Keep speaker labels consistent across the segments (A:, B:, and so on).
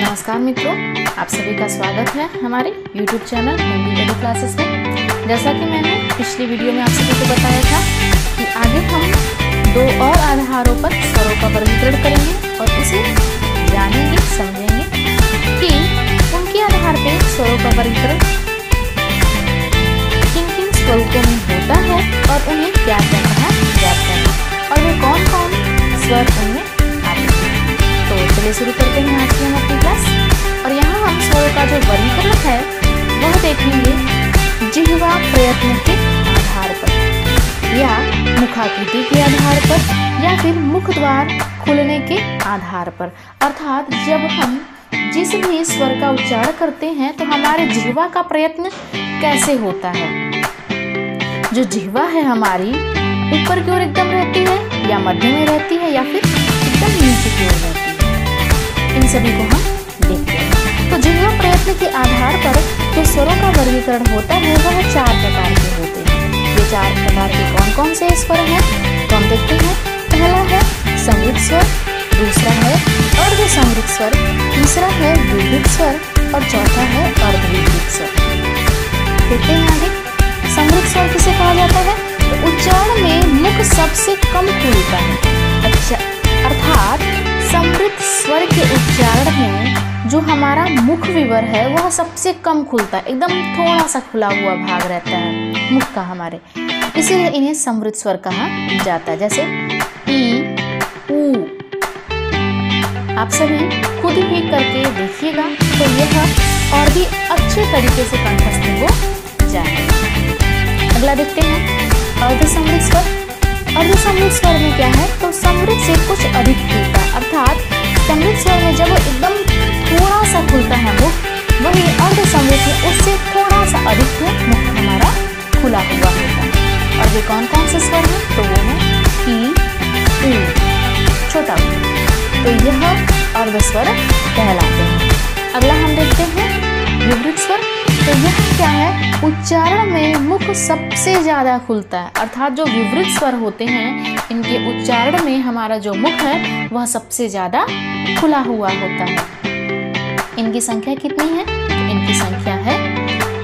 A: नमस्कार मित्रों, आप सभी का स्वागत है हमारे YouTube चैनल हिंदी एडु क्लासेस में। जैसा कि मैंने पिछली वीडियो में आप सभी को बताया था कि आगे हम दो और आधारों पर स्वरों का वर्गीकरण करेंगे और उसे जानेंगे, समझेंगे कि उनके आधार पर स्वरों का वर्गीकरण किन किन स्वरूपों में होता है और उन्हें क्या क्या कहा जाता है और वे कौन कौन स्वर उनमें आते हैं। तो चलिए शुरू करते हैं आज की हम अपनी क्लास। और यहाँ हम स्वरों का जो वर्गीकरण है वह देखेंगे जिह्वा प्रयत्न के आधार पर या मुखाकृति के आधार पर या फिर मुख द्वार खुलने के आधार पर। अर्थात जब हम जिस भी स्वर का उच्चारण करते हैं तो हमारे जिह्वा का प्रयत्न कैसे होता है। जो जिह्वा है हमारी ऊपर की ओर एकदम रहती है या मध्य में रहती है या फिर एकदम नीचे की ओर रहती है, इन सभी को हम देखते हैं। तो जिह्वा प्रयत्न के आधार पर जो स्वरों का वर्गीकरण होता है वह 4 प्रकार के होते हैं। ये 4 प्रकार के कौन कौन से स्वर हैं तो हम देखते हैं। पहला है समृद्ध स्वर, दूसरा है अर्ध समृद्ध स्वर, तीसरा है विवृत स्वर और चौथा है अर्धविवृत स्वर। देखते हैं आगे। समृद्ध स्वर किसे कहा जाता है? तो उच्चारण में मुख सबसे कम खुलता है। अच्छा, अर्थात समृद्ध स्वर के उच्चारण में जो हमारा मुख विवर है वह सबसे कम खुलता है, एकदम थोड़ा सा खुला हुआ भाग रहता है मुख का हमारे, इसीलिए इन्हें समृद्ध स्वर कहा जाता है। जैसे ई, ऊ। आप सभी खुद ही करके देखिएगा तो यह और भी अच्छे तरीके से कंठस्थ हो जाएगा। अगला देखते हैं अर्ध समृद्ध स्वर। अर्ध समृद्ध स्वर में क्या है तो समृद्ध से कुछ अधिक खुलता है। अर्थात समृद्ध स्वर में जब एकदम थोड़ा सा खुलता है मुख, वही अर्ध समृद्ध में उससे थोड़ा सा अधिक मुख हमारा खुला हुआ होता है। और वे कौन कौन से स्वर हैं तो वो है ई, ऊ, छोटा ऊ। तो यह अर्ध स्वर कहलाते हैं। अगला हम देखते हैं विवृत स्वर। तो यह क्या है? उच्चारण में मुख सबसे ज्यादा खुलता है। अर्थात जो विवृत स्वर होते हैं इनके उच्चारण में हमारा जो मुख है वह सबसे ज्यादा खुला हुआ होता है। इनकी संख्या कितनी है? तो इनकी संख्या है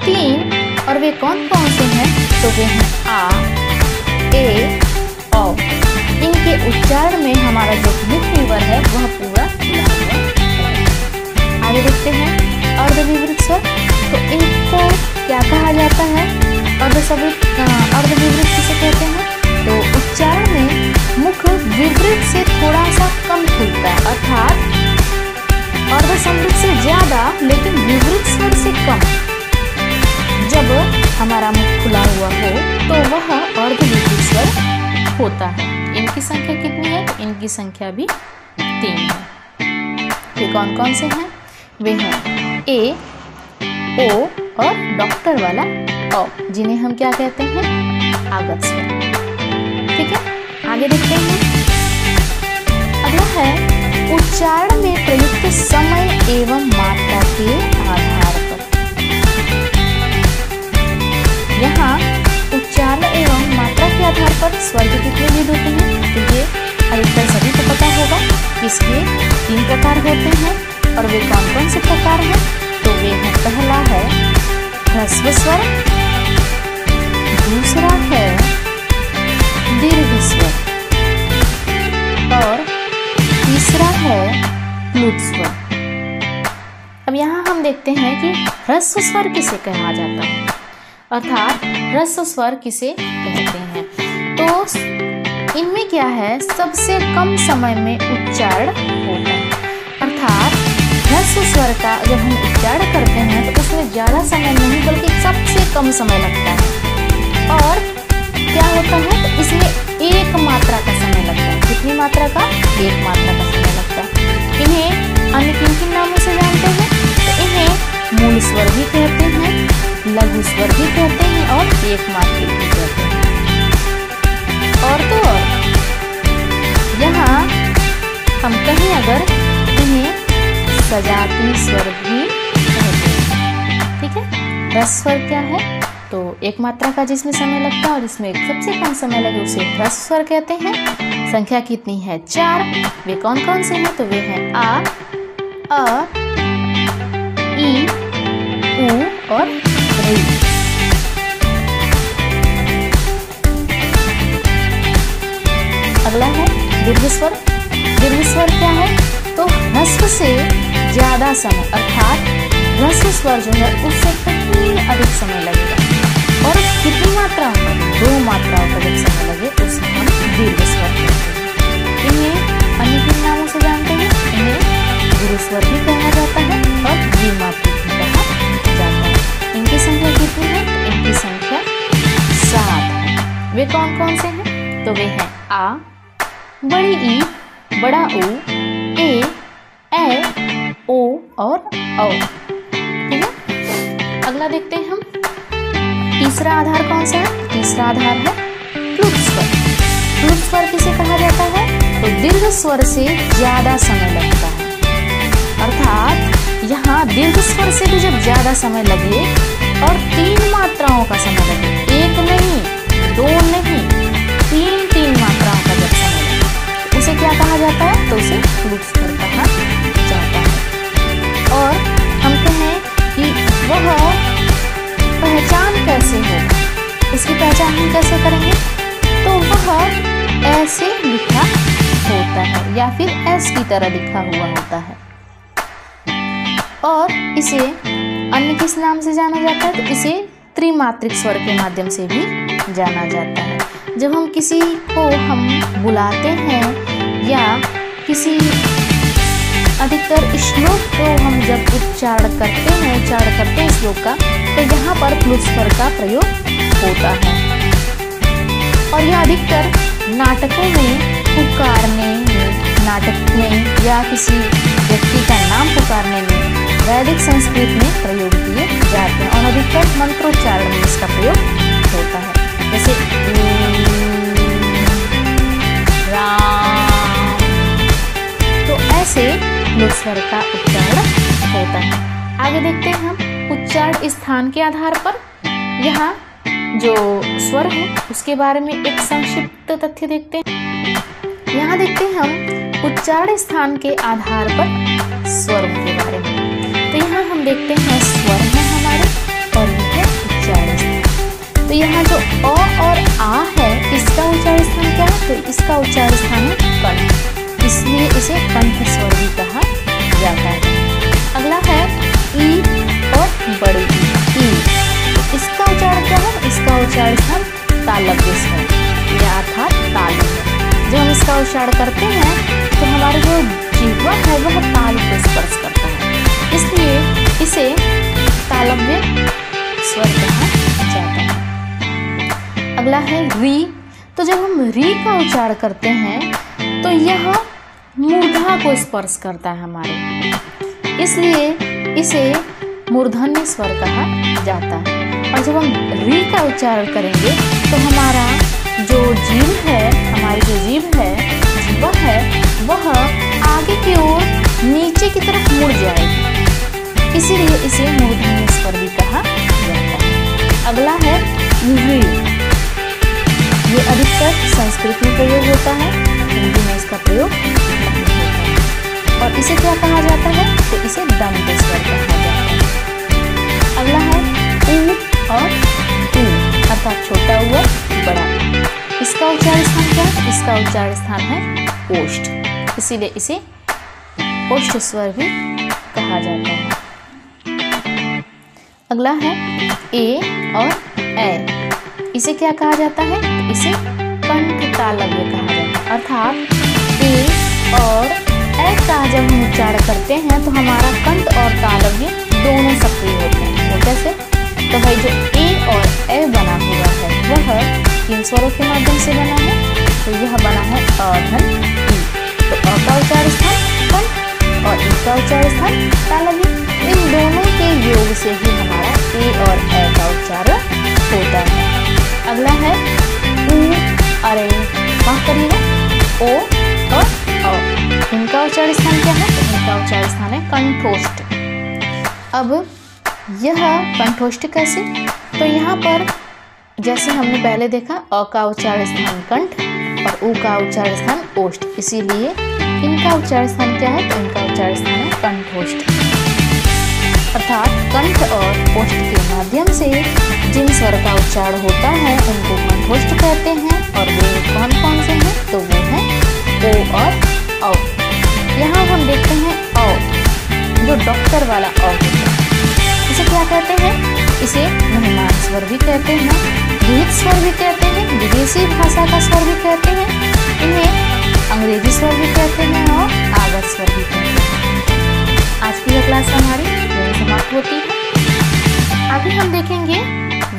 A: 3। और वे कौन कौन से हैं तो वे हैं आ, ए, औ। इनके उच्चारण में हमारा जो मुख विवर है वह पूरा खुला हुआ है। आगे देखते हैं अर्धविवृत स्वर। तो इनको क्या कहा जाता है? अर्धविवृत किसे कहते हैं? तो उच्चारण में मुख विवृत से थोड़ा सा कम खुलता है। अर्थात अर्ध समृद्ध से ज्यादा लेकिन विवृत स्वर से कम। जब हमारा मुख खुला हुआ हो तो वह अर्धविवृत स्वर होता है। इनकी संख्या कितनी है? इनकी संख्या भी 3 है। ये कौन कौन से हैं? वे हैं ए, ओ और डॉक्टर वाला ओ, जिन्हें हम क्या कहते हैं? आगत स्वर। ठीक है, आगे देखते हैं। अगला है उच्चारण में प्रयुक्त समय एवं मात्रा के आधार पर। यहाँ उच्चारण एवं मात्रा के आधार पर स्वर के कितने भेद होते हैं तो ये अधिकतर सभी को पता होगा। इसके 3 प्रकार होते हैं और वे कौन कौन से प्रकार हैं तो वे हैं। पहला है ह्रस्व स्वर, दूसरा है दीर्घ स्वर और तीसरा है प्लुत स्वर। अब यहाँ हम देखते हैं कि ह्रस्व स्वर किसे कहा जाता है, अर्थात ह्रस्व स्वर किसे कहते हैं। तो इनमें क्या है, सबसे कम समय में उच्चारण होता है। अर्थात ह्रस्व स्वर का जब हम उच्चारण करते हैं तो उसमें ज़्यादा समय नहीं बल्कि सबसे कम समय लगता है। और क्या होता है तो इसमें 1 मात्रा का समय लगता है। कितनी मात्रा का? 1 मात्रा का समय लगता है। इन्हें अन्य किन किन नामों से जानते हैं तो इन्हें मूल स्वर भी कहते हैं, लघु स्वर भी कहते हैं और एकमात्रिक भी कहते हैं। और तो और यहाँ हम कहीं अगर इन्हें सजाती स्वर भी कहते हैं। ठीक है, ह्रस्व स्वर क्या है तो 1 मात्रा का जिसमें समय लगता है और इसमें सबसे कम समय लगे उसे ह्रस्व स्वर कहते हैं। संख्या कितनी है? 4। वे कौन कौन से हैं तो वे हैं आ, अ, और री। अगला है दीर्घ स्वर। दीर्घ स्वर क्या है? तो ह्रस्व से ज्यादा समय, अर्थात ह्रस्व स्वर जो है उससे कहीं अधिक समय लगेगा और कितनी मात्राओं पर? 2 मात्राओं पर अधिक समय लगे उसे हम दीर्घ स्वर कहते हैं। इन्हें अन्य किन नामों से जानते हैं? इन्हें गुरु स्वर भी कहा जाता है और द्विमात्रिक भी कहा जाता है। इनकी संख्या कितनी है? इनकी संख्या 7 है। वे कौन कौन से हैं? तो वे हैं आ, बड़ी ई, बड़ा ऊ, ए, ओ और औ। ठीक है, अगला देखते हैं हम। तीसरा आधार कौन सा है? तीसरा आधार है प्लुत स्वर। प्लुत स्वर किसे कहा जाता है? तो दीर्घ स्वर से ज्यादा समय लगता है, अर्थात यहाँ दीर्घ स्वर से भी जब ज्यादा समय लगे और 3 मात्राओं का समय लगे, 1 नहीं, 2 नहीं, 3 मात्राओं का जब समय लगे, उसे क्या कहा जाता है? तो उसे प्लुत स्वर कहा जाता है। और हम कहें कि वह पहचान कैसे होगा, उसकी पहचान हम कैसे करेंगे? तो वह ऐसे लिखा होता है या फिर ऐस की तरह लिखा हुआ होता है। और इसे अन्य किस नाम से जाना जाता है? तो इसे त्रिमात्रिक स्वर के माध्यम से भी जाना जाता है। जब हम किसी को हम बुलाते हैं या किसी अधिकतर श्लोक को हम जब उच्चारण करते हैं श्लोक का, तो यहाँ पर प्लुत स्वर का प्रयोग होता है। और यह अधिकतर नाटकों में पुकारने में, नाटक में या किसी व्यक्ति का नाम पुकारने में वैदिक संस्कृत में प्रयोग किए जाते हैं और अधिकतर मंत्रोच्चारण में इसका प्रयोग होता है। जैसे राम, तो ऐसे प्लुत स्वर का उच्चारण होता है। आगे देखते हैं हम उच्चारण स्थान के आधार पर। यहाँ जो स्वर है उसके बारे में एक संक्षिप्त तथ्य देखते हैं। यहाँ देखते हैं हम उच्चारण स्थान के आधार पर स्वरों के बारे में। तो यहाँ हम देखते हैं स्वर है हमारे और यह है उच्चारण स्थान। तो यहाँ जो अ और आ है इसका उच्चारण स्थान क्या है? तो इसका उच्चारण स्थान है कंठ, इसलिए इसे कंठ स्वर भी कहा जाता है। अगला है ई और बड़ी ई। इसका उच्चारण क्या है? इसका उच्चारण स्थान तालव्य स्वर या अर्थात तालु है। जब हम इसका उच्चारण करते हैं तो हमारा जो जिह्वा है वह ताल को स्पर्श करता है, इसलिए इसे तालव्य स्वर कहा जाता है। अगला है री। तो जब हम री का उच्चारण करते हैं तो यह मूर्धा को स्पर्श करता है हमारे, इसलिए इसे मूर्धन्य स्वर कहा जाता है। और जब हम री का उच्चारण करेंगे तो हमारा जो जीभ है, हमारी जो जीभ है, जिह्वा है, वह आगे की ओर नीचे की तरफ मुड़ जाएगी, इसीलिए इसे मूर्धन्य स्वर भी कहा जाता है। अगला है री। ये अधिकतर संस्कृत में प्रयोग होता है, हिंदी में इसका प्रयोग नहीं होता है। और इसे क्या कहा जाता है? तो इसे दंत स्वर कहा जाता है। अगला है ऊ और ऊ, अर्थात छोटा ऊ और बड़ा। इसका उच्चारण स्थान क्या है? इसका उच्चारण स्थान है ओष्ठ, इसीलिए इसे ओष्ठ स्वर भी कहा जाता है। अगला है ए और ए। इसे क्या कहा जाता है? इसे कंठ तालव्य कहा जाता है, अर्थात ए और ए का जब हम उच्चारण करते हैं तो हमारा कंठ और तालव्य दोनों सक्रिय होते हैं। तो कैसे? तो भाई जो ए और ए बना हुआ है वह किन स्वरों के माध्यम से बना है? तो यह बना है अधन ई। तो अ का उच्चारण स्थान कंठ और ई का उच्चारण स्थान तालव्य, इन दोनों के योग से ही हमारा ए और ए का उच्चारण होता है। अगला है ऊ, अरे माफ करिएगा, ओ और अ। इनका उच्चारण स्थान क्या है? तो इनका उच्चारण स्थान है कंठोष्ठ। अब यह कंठोष्ठ कैसे? तो यहाँ पर जैसे हमने पहले देखा अ का उच्चारण स्थान कंठ और ऊ का उच्चारण स्थान ओष्ठ, इसीलिए इनका उच्चारण स्थान क्या है? तो इनका उच्चारण स्थान है कंठोष्ठ, अर्थात कंठ और कंठोष्ठ के माध्यम से जिन स्वर का उच्चारण होता है उनको कंठोष्ठ कहते हैं। और वे कौन कौन से हैं? तो वो हैं ओ और औ। यहाँ हम देखते हैं औ, जो डॉक्टर वाला औ होता है। इसे क्या कहते हैं? इसे मेहमान स्वर भी कहते हैं, विहित स्वर भी कहते हैं, विदेशी भाषा का स्वर भी कहते हैं, इन्हें अंग्रेजी स्वर भी कहते हैं और आवर्त स्वर भी कहते हैं। आज की यह क्लास हमारी यहीं समाप्त होती है। आगे हम देखेंगे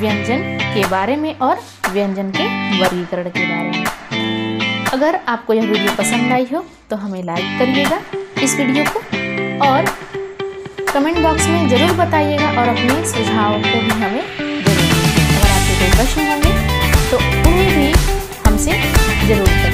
A: व्यंजन के बारे में और व्यंजन के वर्गीकरण के बारे में। अगर आपको यह वीडियो पसंद आई हो तो हमें लाइक करिएगा इस वीडियो को, और कमेंट बॉक्स में ज़रूर बताइएगा और अपने सुझाव को भी हमें ज़रूर दीजिए। अगर आपके कोई प्रश्न होंगे तो उन्हें भी हमसे ज़रूर करिए।